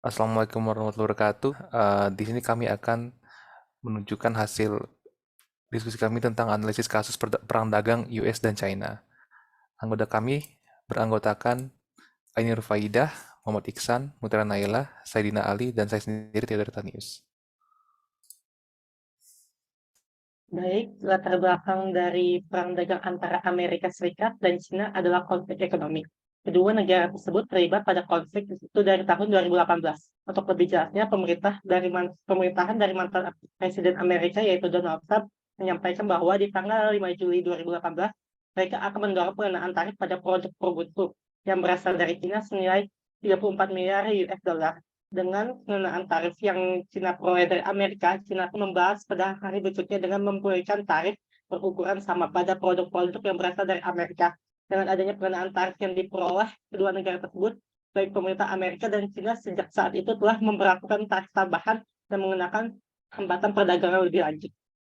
Assalamualaikum warahmatullahi wabarakatuh. Di sini kami akan menunjukkan hasil diskusi kami tentang analisis kasus perang dagang US dan China. Anggota kami beranggotakan Aini Rufaidah, Muhammad Iksan, Mutara Naila, Saidina Ali, dan saya sendiri Theodor Tanius. Baik, latar belakang dari perang dagang antara Amerika Serikat dan China adalah konflik ekonomi. Kedua negara tersebut terlibat pada konflik itu dari tahun 2018. Untuk lebih jelasnya, pemerintahan dari mantan Presiden Amerika yaitu Donald Trump menyampaikan bahwa di tanggal 5 Juli 2018 mereka akan mendorong pengenaan tarif pada produk produk yang berasal dari China senilai 34 miliar US dollar. Dengan pengenaan tarif yang Cina peroleh dari Amerika, Cina pun membahas pada hari berikutnya dengan memberikan tarif berukuran sama pada produk-produk yang berasal dari Amerika. Dengan adanya pengenaan tarif yang diperoleh kedua negara tersebut, baik pemerintah Amerika dan Cina sejak saat itu telah memperlakukan tarif tambahan dan mengenakan hambatan perdagangan lebih lanjut.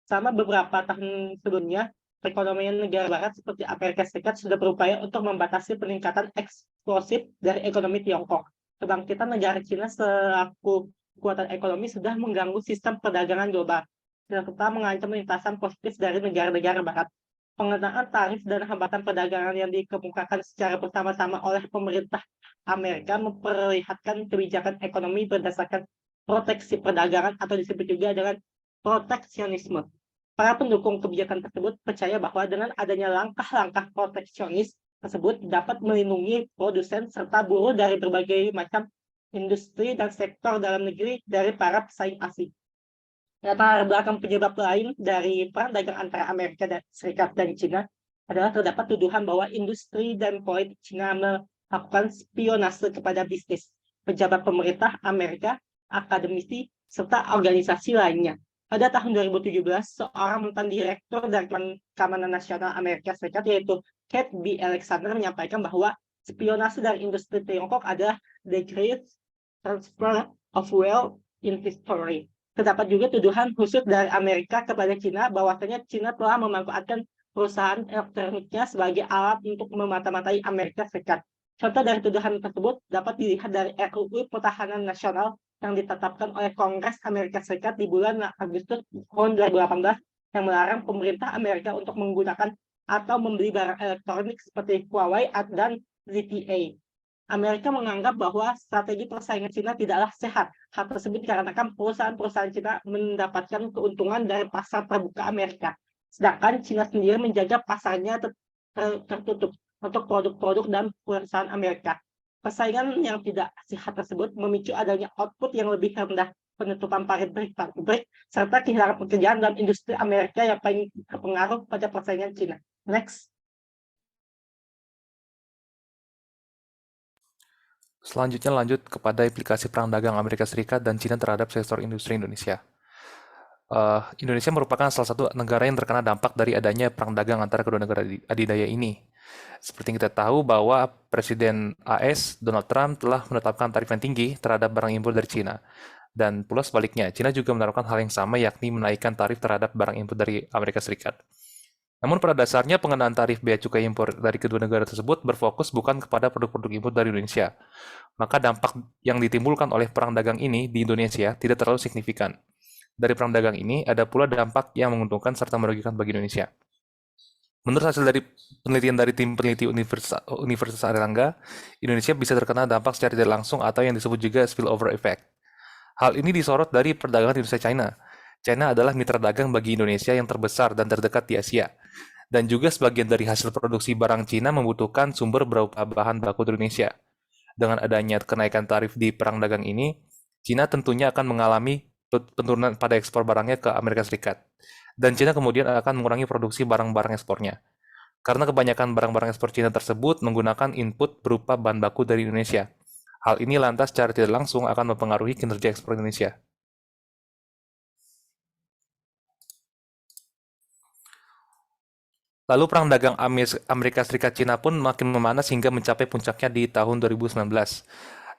Sama beberapa tahun sebelumnya, perekonomian negara barat seperti Amerika Serikat sudah berupaya untuk membatasi peningkatan eksplosif dari ekonomi Tiongkok. Kebangkitan negara Cina selaku kekuatan ekonomi sudah mengganggu sistem perdagangan global, serta mengancam lintasan positif dari negara-negara barat. Pengenaan tarif dan hambatan perdagangan yang dikemukakan secara bersama-sama oleh pemerintah Amerika memperlihatkan kebijakan ekonomi berdasarkan proteksi perdagangan atau disebut juga dengan proteksionisme. Para pendukung kebijakan tersebut percaya bahwa dengan adanya langkah-langkah proteksionis tersebut dapat melindungi produsen serta buruh dari berbagai macam industri dan sektor dalam negeri dari para pesaing asing. Latar belakang penyebab lain dari perang dagang antara Amerika Serikat dan China adalah terdapat tuduhan bahwa industri dan politik China melakukan spionase kepada bisnis, pejabat pemerintah Amerika, akademisi, serta organisasi lainnya. Pada tahun 2017, seorang mantan direktur dari Keamanan Nasional Amerika Serikat yaitu Kate B. Alexander menyampaikan bahwa spionase dari industri Tiongkok adalah the great transfer of wealth in history. Terdapat juga tuduhan khusus dari Amerika kepada China bahwasanya China telah memanfaatkan perusahaan elektroniknya sebagai alat untuk memata-matai Amerika Serikat. Contoh dari tuduhan tersebut dapat dilihat dari RUU Pertahanan Nasional yang ditetapkan oleh Kongres Amerika Serikat di bulan Agustus tahun 2018 yang melarang pemerintah Amerika untuk menggunakan atau membeli barang elektronik seperti Huawei dan ZTE. Amerika menganggap bahwa strategi persaingan Cina tidaklah sehat. Hal tersebut dikarenakan perusahaan-perusahaan Cina mendapatkan keuntungan dari pasar terbuka Amerika. Sedangkan Cina sendiri menjaga pasarnya tertutup untuk produk-produk dan perusahaan Amerika. Persaingan yang tidak sehat tersebut memicu adanya output yang lebih rendah, penutupan pabrik, serta kehilangan pekerjaan dalam industri Amerika yang paling berpengaruh pada persaingan Cina. Next. Selanjutnya lanjut kepada implikasi perang dagang Amerika Serikat dan China terhadap sektor industri Indonesia. Indonesia merupakan salah satu negara yang terkena dampak dari adanya perang dagang antara kedua negara adidaya ini. Seperti yang kita tahu bahwa Presiden AS Donald Trump telah menetapkan tarif yang tinggi terhadap barang impor dari China. Dan pula sebaliknya, China juga menerapkan hal yang sama yakni menaikkan tarif terhadap barang impor dari Amerika Serikat. Namun pada dasarnya pengenaan tarif bea cukai impor dari kedua negara tersebut berfokus bukan kepada produk-produk impor dari Indonesia. Maka dampak yang ditimbulkan oleh perang dagang ini di Indonesia tidak terlalu signifikan. Dari perang dagang ini ada pula dampak yang menguntungkan serta merugikan bagi Indonesia. Menurut hasil dari penelitian dari tim peneliti Universitas Airlangga, Indonesia bisa terkena dampak secara tidak langsung atau yang disebut juga spillover effect. Hal ini disorot dari perdagangan Indonesia-China. China adalah mitra dagang bagi Indonesia yang terbesar dan terdekat di Asia. Dan juga sebagian dari hasil produksi barang Cina membutuhkan sumber berupa bahan baku dari Indonesia. Dengan adanya kenaikan tarif di perang dagang ini, Cina tentunya akan mengalami penurunan pada ekspor barangnya ke Amerika Serikat. Dan Cina kemudian akan mengurangi produksi barang-barang ekspornya. Karena kebanyakan barang-barang ekspor Cina tersebut menggunakan input berupa bahan baku dari Indonesia. Hal ini lantas secara tidak langsung akan mempengaruhi kinerja ekspor Indonesia. Lalu perang dagang Amerika Serikat Cina pun makin memanas hingga mencapai puncaknya di tahun 2019.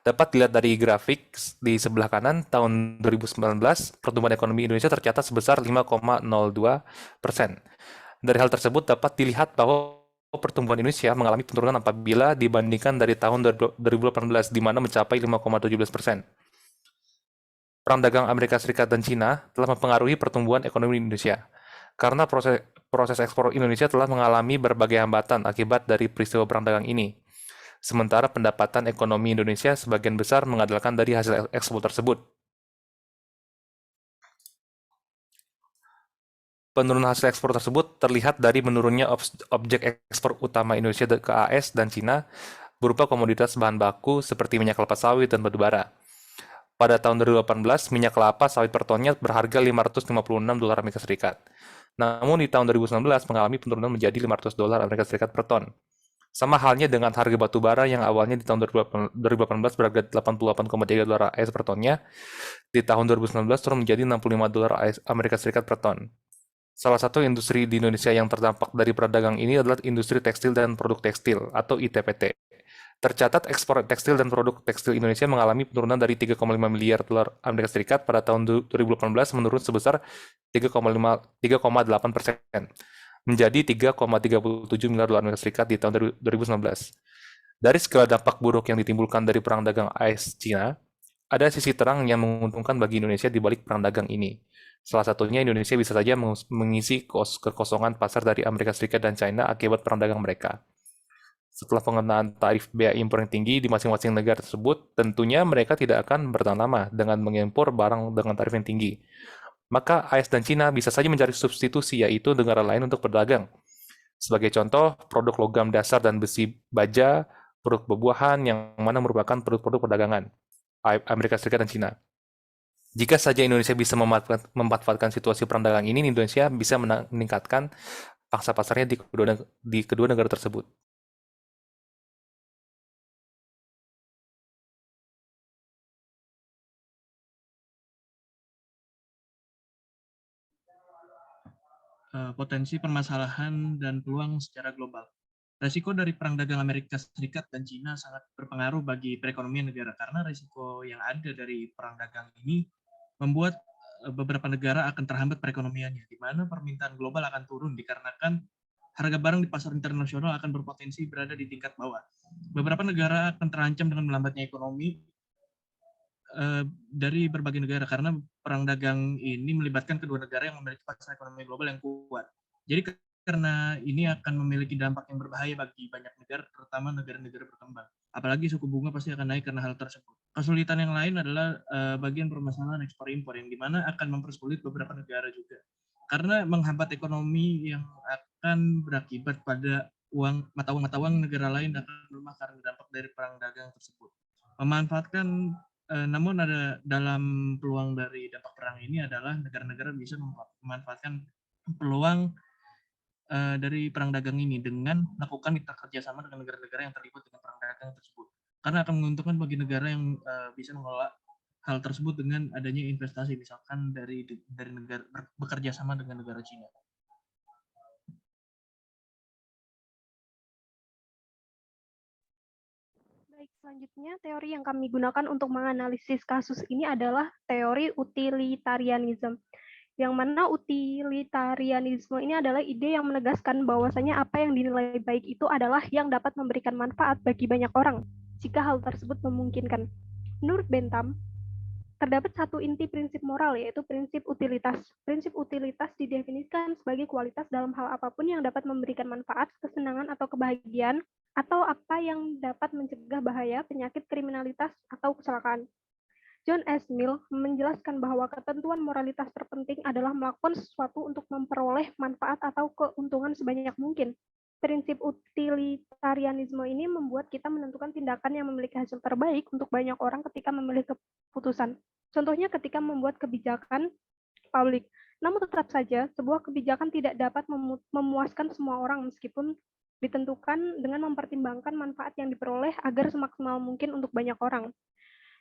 Dapat dilihat dari grafik di sebelah kanan, tahun 2019 pertumbuhan ekonomi Indonesia tercatat sebesar 5,02%. Dari hal tersebut dapat dilihat bahwa pertumbuhan Indonesia mengalami penurunan apabila dibandingkan dari tahun 2018 di mana mencapai 5,17%. Perang dagang Amerika Serikat dan Cina telah mempengaruhi pertumbuhan ekonomi Indonesia. Karena proses ekspor Indonesia telah mengalami berbagai hambatan akibat dari peristiwa perang dagang ini. Sementara pendapatan ekonomi Indonesia sebagian besar mengandalkan dari hasil ekspor tersebut. Penurunan hasil ekspor tersebut terlihat dari menurunnya objek ekspor utama Indonesia ke AS dan Cina berupa komoditas bahan baku seperti minyak kelapa sawit dan batu bara. Pada tahun 2018, minyak kelapa sawit per tonnya berharga 556 dolar Amerika Serikat. Namun di tahun 2019 mengalami penurunan menjadi 500 dolar Amerika Serikat per ton. Sama halnya dengan harga batu bara yang awalnya di tahun 2018 berharga 88,3 dolar AS per tonnya, di tahun 2019 turun menjadi 65 dolar Amerika Serikat per ton. Salah satu industri di Indonesia yang terdampak dari perang dagang ini adalah industri tekstil dan produk tekstil atau ITPT. Tercatat ekspor tekstil dan produk tekstil Indonesia mengalami penurunan dari 3,5 miliar dolar Amerika Serikat pada tahun 2018 menurun sebesar 3,8% menjadi 3,37 miliar dolar Amerika Serikat di tahun 2019. Dari segala dampak buruk yang ditimbulkan dari perang dagang AS Cina, ada sisi terang yang menguntungkan bagi Indonesia di balik perang dagang ini. Salah satunya Indonesia bisa saja mengisi kekosongan pasar dari Amerika Serikat dan China akibat perang dagang mereka. Setelah pengenaan tarif bea impor yang tinggi di masing-masing negara tersebut, tentunya mereka tidak akan bertahan lama dengan mengimpor barang dengan tarif yang tinggi. Maka AS dan Cina bisa saja mencari substitusi, yaitu negara lain untuk berdagang. Sebagai contoh, produk logam dasar dan besi baja, produk buah-buahan yang mana merupakan produk-produk perdagangan Amerika Serikat dan Cina. Jika saja Indonesia bisa memanfaatkan situasi perang dagang ini, Indonesia bisa meningkatkan pangsa pasarnya di kedua negara tersebut. Potensi permasalahan dan peluang secara global. Resiko dari perang dagang Amerika Serikat dan Cina sangat berpengaruh bagi perekonomian negara karena resiko yang ada dari perang dagang ini membuat beberapa negara akan terhambat perekonomiannya, di mana permintaan global akan turun dikarenakan harga barang di pasar internasional akan berpotensi berada di tingkat bawah. Beberapa negara akan terancam dengan melambatnya ekonomi dari berbagai negara karena perang dagang ini melibatkan kedua negara yang memiliki pasar ekonomi global yang kuat. Jadi karena ini akan memiliki dampak yang berbahaya bagi banyak negara, terutama negara-negara berkembang. Apalagi suku bunga pasti akan naik karena hal tersebut. Kesulitan yang lain adalah bagian permasalahan ekspor impor yang dimana akan mempersulit beberapa negara juga. Karena menghambat ekonomi yang akan berakibat pada mata uang negara lain akan melemah karena dampak dari perang dagang tersebut. Memanfaatkan namun ada dalam peluang dari dampak perang ini adalah negara-negara bisa memanfaatkan peluang dari perang dagang ini dengan melakukan mitra kerjasama dengan negara-negara yang terlibat dengan perang dagang tersebut. Karena akan menguntungkan bagi negara yang bisa mengelola hal tersebut dengan adanya investasi, misalkan dari negara bekerja sama dengan negara Cina. Baik, selanjutnya teori yang kami gunakan untuk menganalisis kasus ini adalah teori utilitarianism. Yang mana utilitarianisme ini adalah ide yang menegaskan bahwasanya apa yang dinilai baik itu adalah yang dapat memberikan manfaat bagi banyak orang, jika hal tersebut memungkinkan. Menurut Bentham, terdapat satu inti prinsip moral, yaitu prinsip utilitas. Prinsip utilitas didefinisikan sebagai kualitas dalam hal apapun yang dapat memberikan manfaat, kesenangan, atau kebahagiaan, atau apa yang dapat mencegah bahaya, penyakit, kriminalitas, atau kecelakaan. John S. Mill menjelaskan bahwa ketentuan moralitas terpenting adalah melakukan sesuatu untuk memperoleh manfaat atau keuntungan sebanyak mungkin. Prinsip utilitarianisme ini membuat kita menentukan tindakan yang memiliki hasil terbaik untuk banyak orang ketika memilih keputusan. Contohnya ketika membuat kebijakan publik. Namun tetap saja, sebuah kebijakan tidak dapat memuaskan semua orang meskipun ditentukan dengan mempertimbangkan manfaat yang diperoleh agar semaksimal mungkin untuk banyak orang.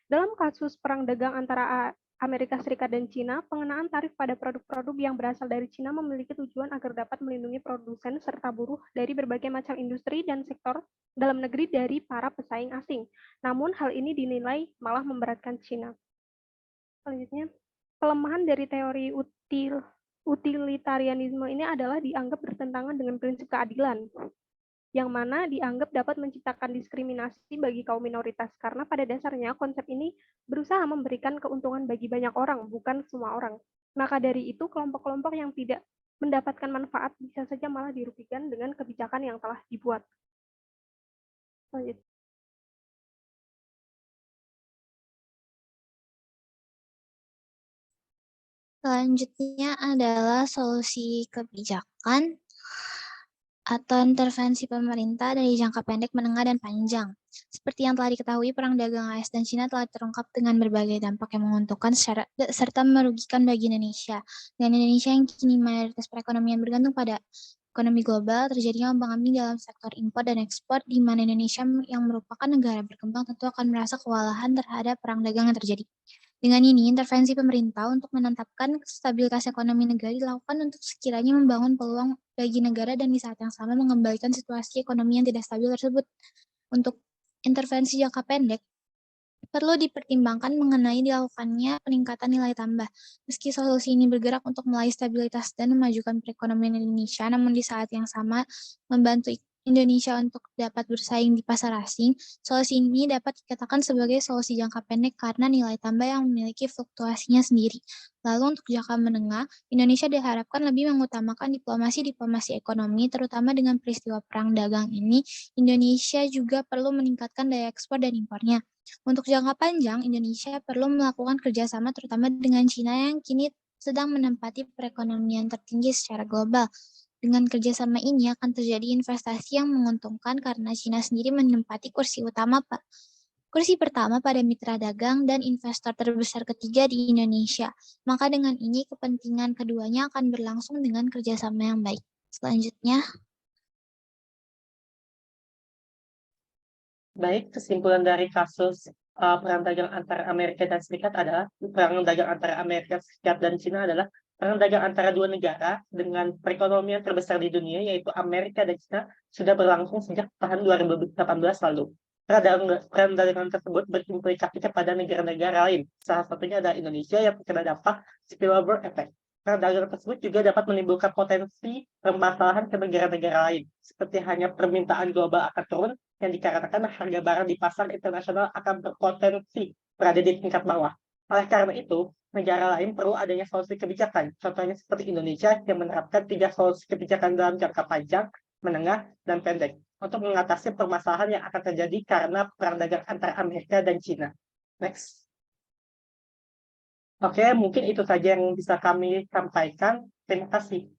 Dalam kasus perang dagang antara Amerika Serikat dan Cina, pengenaan tarif pada produk-produk yang berasal dari Cina memiliki tujuan agar dapat melindungi produsen serta buruh dari berbagai macam industri dan sektor dalam negeri dari para pesaing asing. Namun hal ini dinilai malah memberatkan Cina. Selanjutnya, kelemahan dari teori utilitarianisme ini adalah dianggap bertentangan dengan prinsip keadilan. yang mana dianggap dapat menciptakan diskriminasi bagi kaum minoritas, karena pada dasarnya konsep ini berusaha memberikan keuntungan bagi banyak orang, bukan semua orang. Maka dari itu, kelompok-kelompok yang tidak mendapatkan manfaat bisa saja malah dirugikan dengan kebijakan yang telah dibuat. Lanjut. Selanjutnya adalah solusi kebijakan atau intervensi pemerintah dari jangka pendek, menengah, dan panjang. Seperti yang telah diketahui, perang dagang AS dan Cina telah terungkap dengan berbagai dampak yang menguntungkan serta merugikan bagi Indonesia. Dan Indonesia yang kini mayoritas perekonomian bergantung pada ekonomi global, terjadinya ombang-ambing dalam sektor impor dan ekspor, di mana Indonesia yang merupakan negara berkembang tentu akan merasa kewalahan terhadap perang dagang yang terjadi. Dengan ini, intervensi pemerintah untuk menetapkan stabilitas ekonomi negara dilakukan untuk sekiranya membangun peluang bagi negara dan di saat yang sama mengembalikan situasi ekonomi yang tidak stabil tersebut. Untuk intervensi jangka pendek, perlu dipertimbangkan mengenai dilakukannya peningkatan nilai tambah. Meski solusi ini bergerak untuk meraih stabilitas dan memajukan perekonomian Indonesia, namun di saat yang sama membantu Indonesia untuk dapat bersaing di pasar asing, solusi ini dapat dikatakan sebagai solusi jangka pendek karena nilai tambah yang memiliki fluktuasinya sendiri. Lalu untuk jangka menengah, Indonesia diharapkan lebih mengutamakan diplomasi ekonomi, terutama dengan peristiwa perang dagang ini, Indonesia juga perlu meningkatkan daya ekspor dan impornya. Untuk jangka panjang, Indonesia perlu melakukan kerjasama terutama dengan China yang kini sedang menempati perekonomian tertinggi secara global. Dengan kerjasama ini akan terjadi investasi yang menguntungkan karena China sendiri menempati kursi pertama pada mitra dagang dan investor terbesar ketiga di Indonesia. Maka dengan ini kepentingan keduanya akan berlangsung dengan kerjasama yang baik. Selanjutnya, Baik, kesimpulan dari kasus perang dagang antara Amerika dan Serikat adalah perang dagang antara Amerika Serikat dan Cina adalah perang dagang antara dua negara dengan perekonomian terbesar di dunia, yaitu Amerika dan Cina, sudah berlangsung sejak tahun 2018 lalu. Perang dagangan tersebut berimplikasi kepada negara-negara lain. Salah satunya adalah Indonesia yang terkena dampak spillover effect. Perang dagang tersebut juga dapat menimbulkan potensi permasalahan ke negara-negara lain, seperti hanya permintaan global akan turun, yang dikarenakan harga barang di pasar internasional akan berpotensi berada di tingkat bawah. Oleh karena itu, negara lain perlu adanya solusi kebijakan. Contohnya seperti Indonesia yang menerapkan 3 solusi kebijakan dalam jangka panjang, menengah, dan pendek untuk mengatasi permasalahan yang akan terjadi karena perang dagang antara Amerika dan Cina. Next. Oke, mungkin itu saja yang bisa kami sampaikan. Terima kasih.